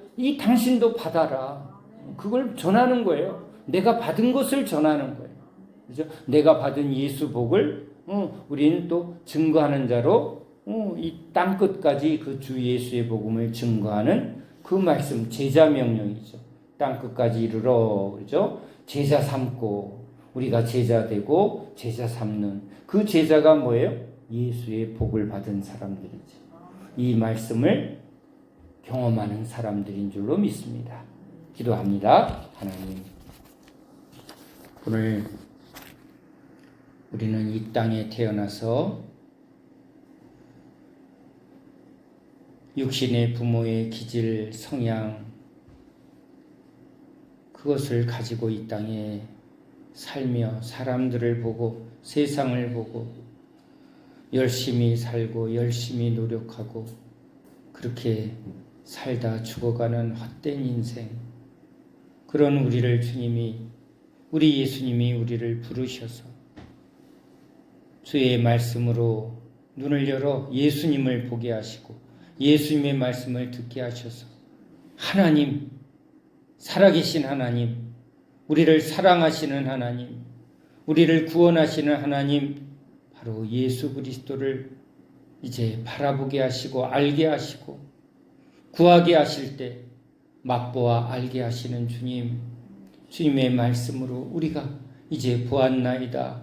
받아라. 그걸 전하는 거예요. 내가 받은 것을 전하는 거예요. 그죠? 내가 받은 예수 복을 우리는 또 증거하는 자로 이 땅 끝까지 그 주 예수의 복음을 증거하는 그 말씀, 제자 명령이죠. 땅 끝까지 이르러, 그죠? 제자 삼고, 우리가 제자 되고 제자 삼는 그 제자가 뭐예요? 예수의 복을 받은 사람들이죠. 이 말씀을 경험하는 사람들인 줄로 믿습니다. 기도합니다. 하나님, 오늘 우리는 이 땅에 태어나서 육신의 부모의 기질, 성향, 그것을 가지고 이 땅에 살며 사람들을 보고 세상을 보고 열심히 살고 열심히 노력하고 그렇게 살다 죽어가는 헛된 인생, 그런 우리를 우리 예수님이 우리를 부르셔서 주의 말씀으로 눈을 열어 예수님을 보게 하시고 예수님의 말씀을 듣게 하셔서 하나님, 살아계신 하나님, 우리를 사랑하시는 하나님, 우리를 구원하시는 하나님, 바로 예수 그리스도를 이제 바라보게 하시고 알게 하시고 구하게 하실 때 맛보아 알게 하시는 주님, 주님의 말씀으로 우리가 이제 보았나이다.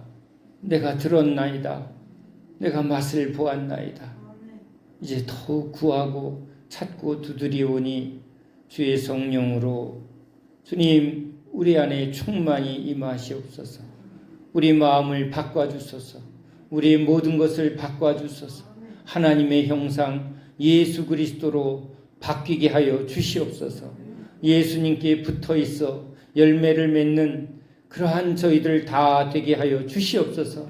내가 들었나이다. 내가 맛을 보았나이다. 이제 더욱 구하고 찾고 두드리오니 주의 성령으로 주님 우리 안에 충만히 임하시옵소서. 우리 마음을 바꿔주소서. 우리의 모든 것을 바꿔주소서. 하나님의 형상 예수 그리스도로 바뀌게 하여 주시옵소서. 예수님께 붙어있어 열매를 맺는 그러한 저희들 다 되게 하여 주시옵소서.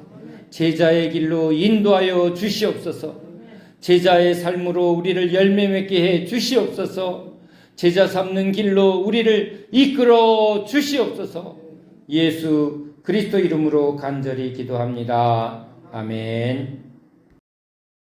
제자의 길로 인도하여 주시옵소서. 제자의 삶으로 우리를 열매 맺게 해 주시옵소서. 제자 삼는 길로 우리를 이끌어 주시옵소서. 예수 그리스도 이름으로 간절히 기도합니다. 아멘.